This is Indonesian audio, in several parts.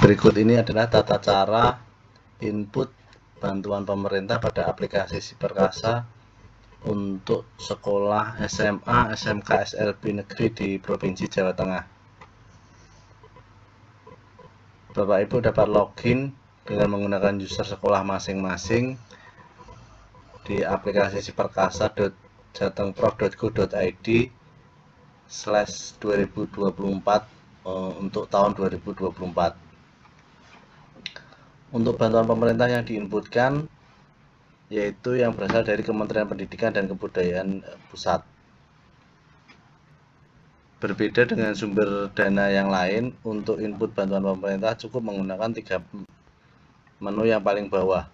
Berikut ini adalah tata cara input bantuan pemerintah pada aplikasi Siperkasa untuk sekolah SMA, SMK, SLB negeri di Provinsi Jawa Tengah. Bapak Ibu dapat login dengan menggunakan user sekolah masing-masing di aplikasi siperkasa.jatengprof.go.id/2024 untuk tahun 2024. Untuk bantuan pemerintah yang diinputkan yaitu yang berasal dari Kementerian Pendidikan dan Kebudayaan Pusat. Berbeda dengan sumber dana yang lain, untuk input bantuan pemerintah cukup menggunakan 3 menu yang paling bawah.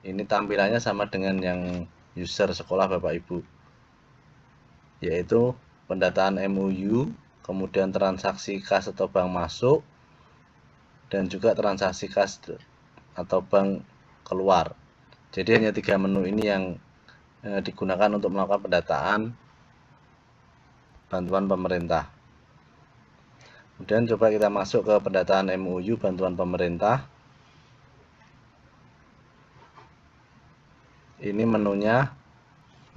Ini tampilannya sama dengan yang user sekolah Bapak Ibu, yaitu pendataan MOU, kemudian transaksi kas atau bank masuk, dan juga transaksi kas atau bank keluar. Jadi hanya 3 menu ini yang digunakan untuk melakukan pendataan bantuan pemerintah. Kemudian coba kita masuk ke pendataan MOU bantuan pemerintah. Ini menunya,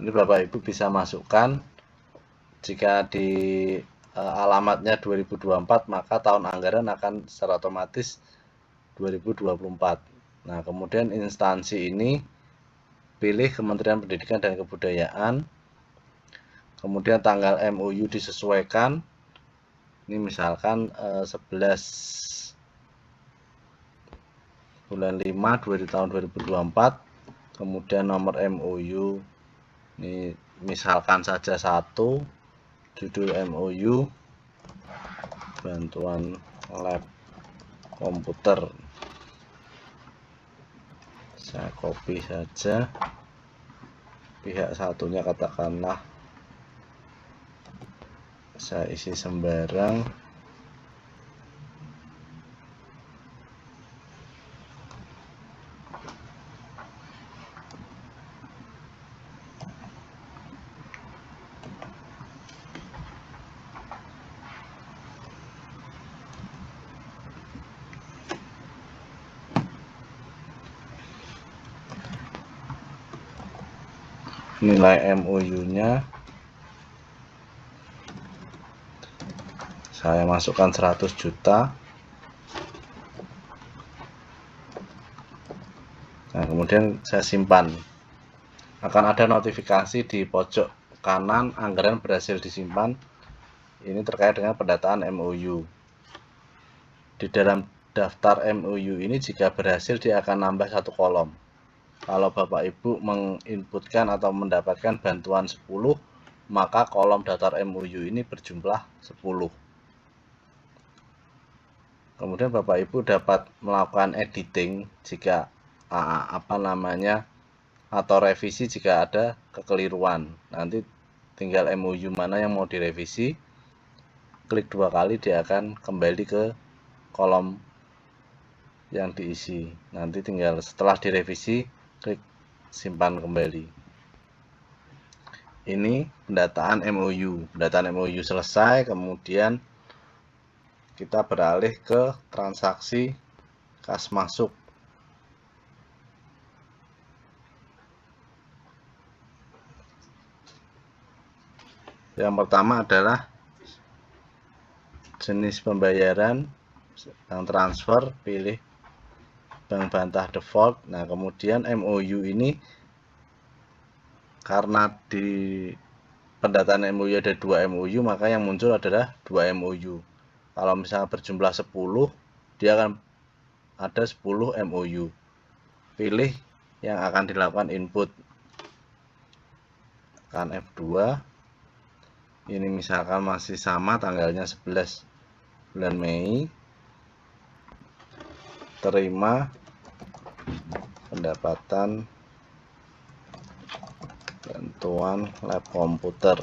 ini Bapak Ibu bisa masukkan. Jika di alamatnya 2024, maka tahun anggaran akan secara otomatis 2024. Nah, kemudian instansi ini pilih Kementerian Pendidikan dan Kebudayaan. Kemudian tanggal MOU disesuaikan. Ini misalkan 11 bulan 5 tahun 2024. Kemudian nomor MOU ini misalkan saja 1, judul MOU bantuan lab komputer. Saya copy saja, pihak satunya katakanlah saya isi sembarang. Nilai MOU-nya saya masukkan 100 juta. Nah, kemudian saya simpan. Akan ada notifikasi di pojok kanan, anggaran berhasil disimpan. Ini terkait dengan pendataan MOU. Di dalam daftar MOU ini jika berhasil dia akan nambah 1 kolom. Kalau Bapak Ibu menginputkan atau mendapatkan bantuan 10, maka kolom daftar MOU ini berjumlah 10. Kemudian Bapak Ibu dapat melakukan editing jika atau revisi jika ada kekeliruan. Nanti tinggal MOU mana yang mau direvisi, klik 2 kali dia akan kembali ke kolom yang diisi. Nanti tinggal setelah direvisi klik simpan kembali. Ini pendataan MOU. Pendataan MOU selesai, kemudian kita beralih ke transaksi kas masuk. Yang pertama adalah jenis pembayaran yang transfer, pilih bank bantah default. Nah, kemudian MOU ini karena di pendataan MOU ada 2 MOU, maka yang muncul adalah 2 MOU. Kalau misalnya berjumlah 10, dia akan ada 10 MOU. Pilih yang akan dilakukan input. Tekan F2. Ini misalkan masih sama tanggalnya 11 bulan Mei. Terima pendapatan bantuan lab komputer.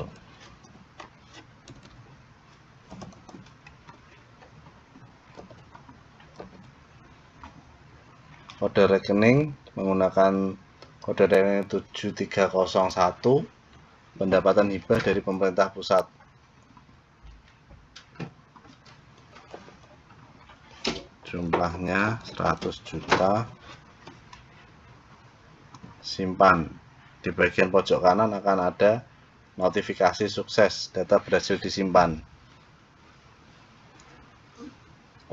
Kode rekening menggunakan kode rekening 7301, pendapatan hibah dari pemerintah pusat. jumlahnya 100 juta, simpan. Di bagian pojok kanan akan ada notifikasi sukses, data berhasil disimpan.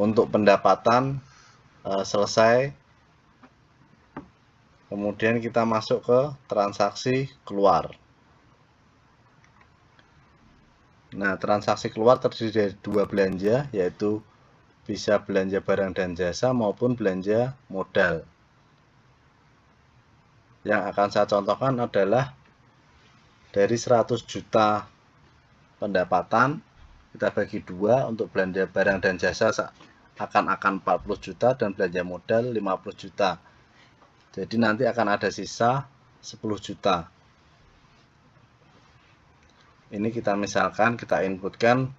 Untuk pendapatan selesai. Kemudian kita masuk ke transaksi keluar. Nah, transaksi keluar terdiri dari dua belanja, yaitu bisa belanja barang dan jasa maupun belanja modal. Yang akan saya contohkan adalah dari 100 juta pendapatan, kita bagi dua untuk belanja barang dan jasa akan 40 juta dan belanja modal 50 juta. Jadi nanti akan ada sisa 10 juta. Ini kita misalkan kita inputkan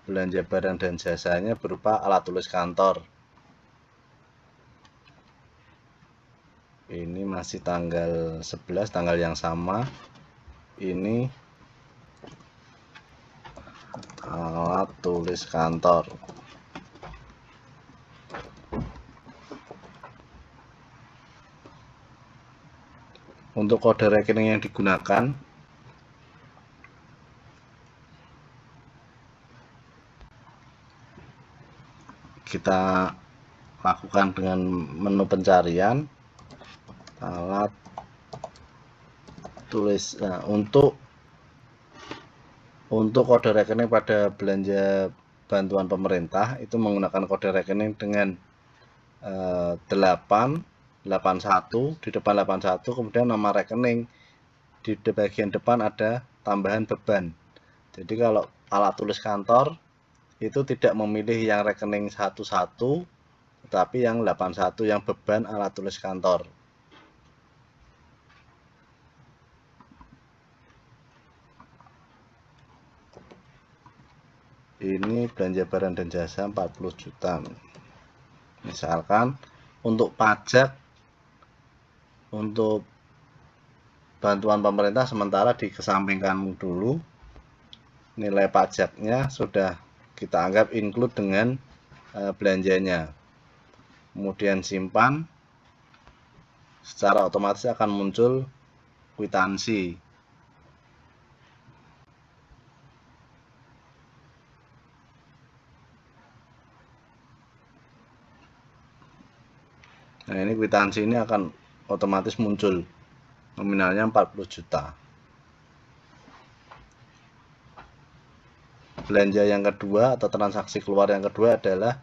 belanja barang dan jasanya berupa alat tulis kantor. Ini masih tanggal 11, tanggal yang sama. Ini alat tulis kantor. Untuk kode rekening yang digunakan, kita lakukan dengan menu pencarian alat tulis. Nah, untuk kode rekening pada belanja bantuan pemerintah itu menggunakan kode rekening dengan 881, di depan 81, kemudian nama rekening, di bagian depan ada tambahan beban. Jadi kalau alat tulis kantor itu tidak memilih yang rekening 11, tetapi yang 81 yang beban alat tulis kantor. Ini belanja barang dan jasa 40 juta. Misalkan untuk pajak, untuk bantuan pemerintah sementara dikesampingkan dulu. Nilai pajaknya sudah kita anggap include dengan belanjanya. Kemudian simpan, secara otomatis akan muncul kwitansi. Nah, ini kwitansi ini akan otomatis muncul, nominalnya 40 juta. Belanja yang kedua atau transaksi keluar yang kedua adalah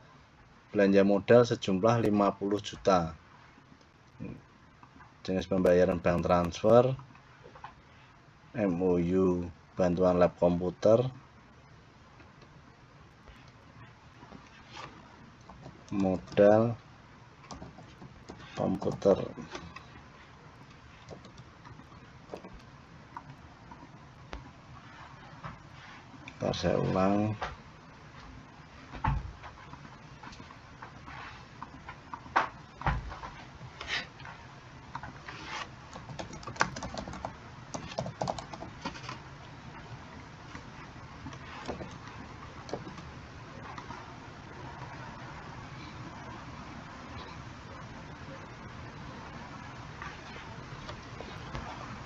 belanja modal sejumlah 50 juta. Jenis pembayaran bank transfer, MOU bantuan lab komputer, modal komputer. Saya ulang.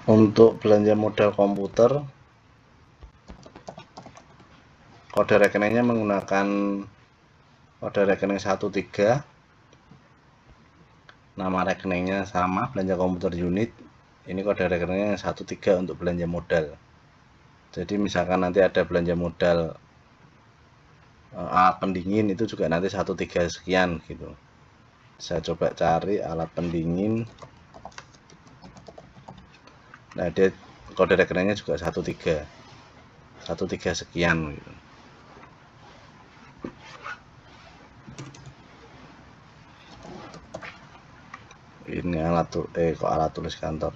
Untuk belanja modal komputer, kode rekeningnya menggunakan kode rekening 13. Nama rekeningnya sama, belanja komputer unit. Ini kode rekeningnya 13 untuk belanja modal. Jadi misalkan nanti ada belanja modal alat pendingin, itu juga nanti 13 sekian gitu. Saya coba cari alat pendingin. Nah, dia kode rekeningnya juga 13 sekian gitu. Ini alat tulis kantor.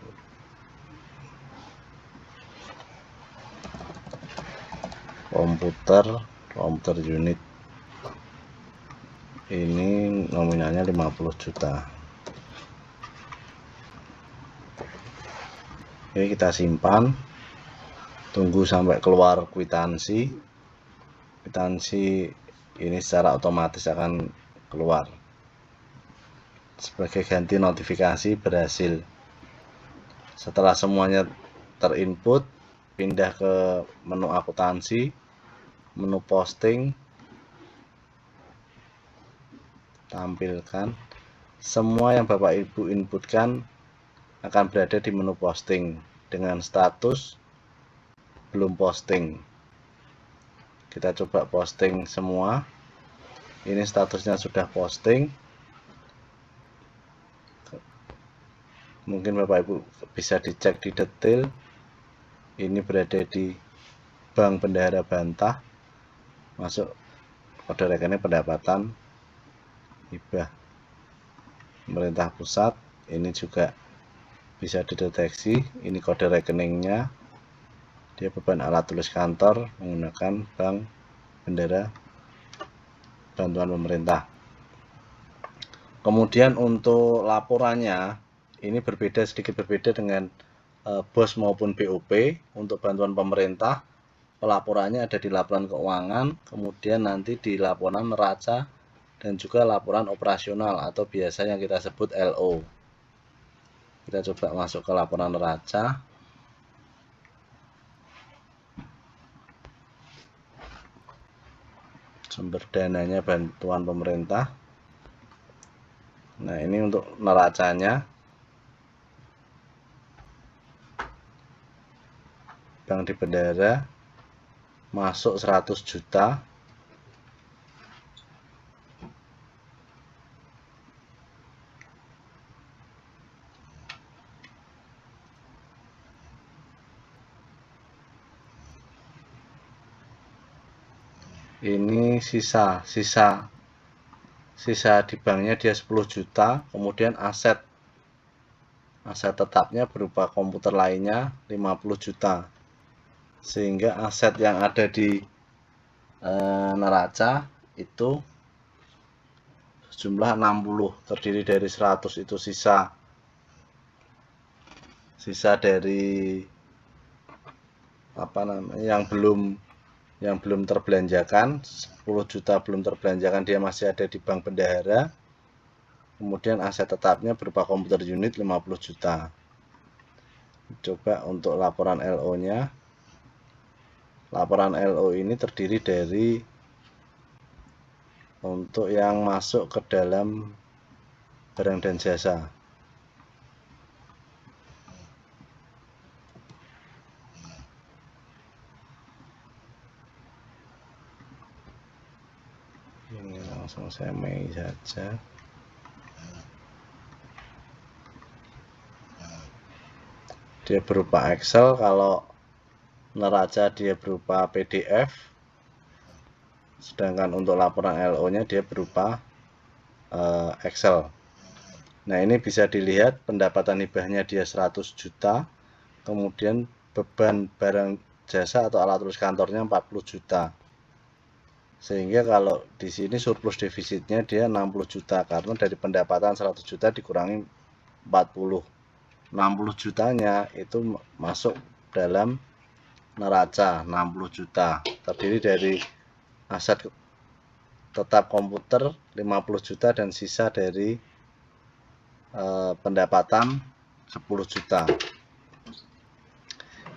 Komputer unit. Ini nominalnya 50 juta. Oke, kita simpan. Tunggu sampai keluar kwitansi. Kwitansi ini secara otomatis akan keluar. sebagai ganti notifikasi berhasil. Setelah semuanya terinput, pindah ke menu akuntansi, menu posting, tampilkan. Semua yang Bapak Ibu inputkan akan berada di menu posting dengan status belum posting. Kita coba posting semua. Ini statusnya sudah posting. Mungkin Bapak Ibu bisa dicek di detail. Ini berada di Bank Bendahara Bantah. Masuk kode rekening pendapatan hibah pemerintah pusat. Ini juga bisa dideteksi. Ini kode rekeningnya. Dia beban alat tulis kantor menggunakan Bank Bendahara Bantuan Pemerintah. Kemudian untuk laporannya ini sedikit berbeda dengan BOS maupun BOP. Untuk bantuan pemerintah, pelaporannya ada di laporan keuangan, kemudian nanti di laporan neraca, dan juga laporan operasional atau biasanya kita sebut LO. Kita coba masuk ke laporan neraca. Sumber dananya bantuan pemerintah. Nah, ini untuk neracanya. Bank di Bendahara masuk 100 juta. Ini sisa di banknya dia 10 juta. Kemudian aset tetapnya berupa komputer lainnya 50 juta. Sehingga aset yang ada di neraca itu jumlah 60, terdiri dari 100 itu sisa dari yang belum terbelanjakan. 10 juta belum terbelanjakan, dia masih ada di Bank Bendahara. Kemudian aset tetapnya berupa komputer unit 50 juta. Coba untuk laporan LO-nya. Laporan LO ini terdiri dari untuk yang masuk ke dalam barang dan jasa. Ini langsung saya main saja. Dia berupa Excel, kalau neraca dia berupa PDF, sedangkan untuk laporan LO-nya dia berupa Excel. Nah, ini bisa dilihat pendapatan hibahnya dia 100 juta, kemudian beban barang jasa atau alat tulis kantornya 40 juta. Sehingga kalau di sini surplus defisitnya dia 60 juta, karena dari pendapatan 100 juta dikurangi 40. 60 jutanya itu masuk dalam neraca 60 juta, terdiri dari aset tetap komputer 50 juta dan sisa dari pendapatan 10 juta.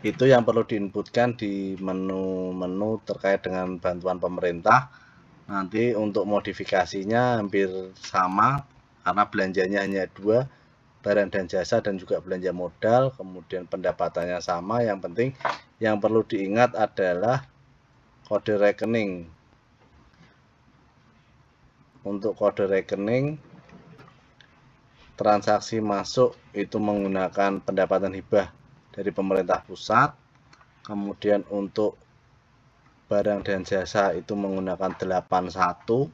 Itu yang perlu diinputkan di menu-menu terkait dengan bantuan pemerintah. Nanti untuk modifikasinya hampir sama, karena belanjanya hanya 2, barang dan jasa dan juga belanja modal. Kemudian pendapatannya sama. Yang penting yang perlu diingat adalah kode rekening. Untuk kode rekening, transaksi masuk itu menggunakan pendapatan hibah dari pemerintah pusat. Kemudian untuk barang dan jasa itu menggunakan 81.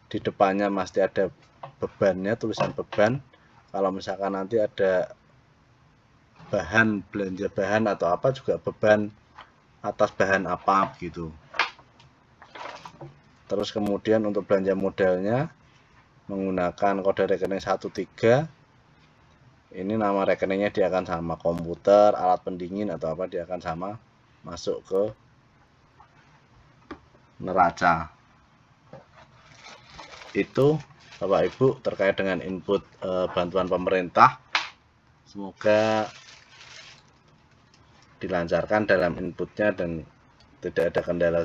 Di depannya masih ada bebannya, tulisan beban. Kalau misalkan nanti ada belanja bahan atau apa, juga beban atas bahan apa gitu. Terus kemudian untuk belanja modalnya menggunakan kode rekening 13. Ini nama rekeningnya dia akan sama, komputer, alat pendingin atau apa, dia akan sama masuk ke neraca. Itu Bapak Ibu terkait dengan input bantuan pemerintah. Semoga dilancarkan dalam inputnya dan tidak ada kendala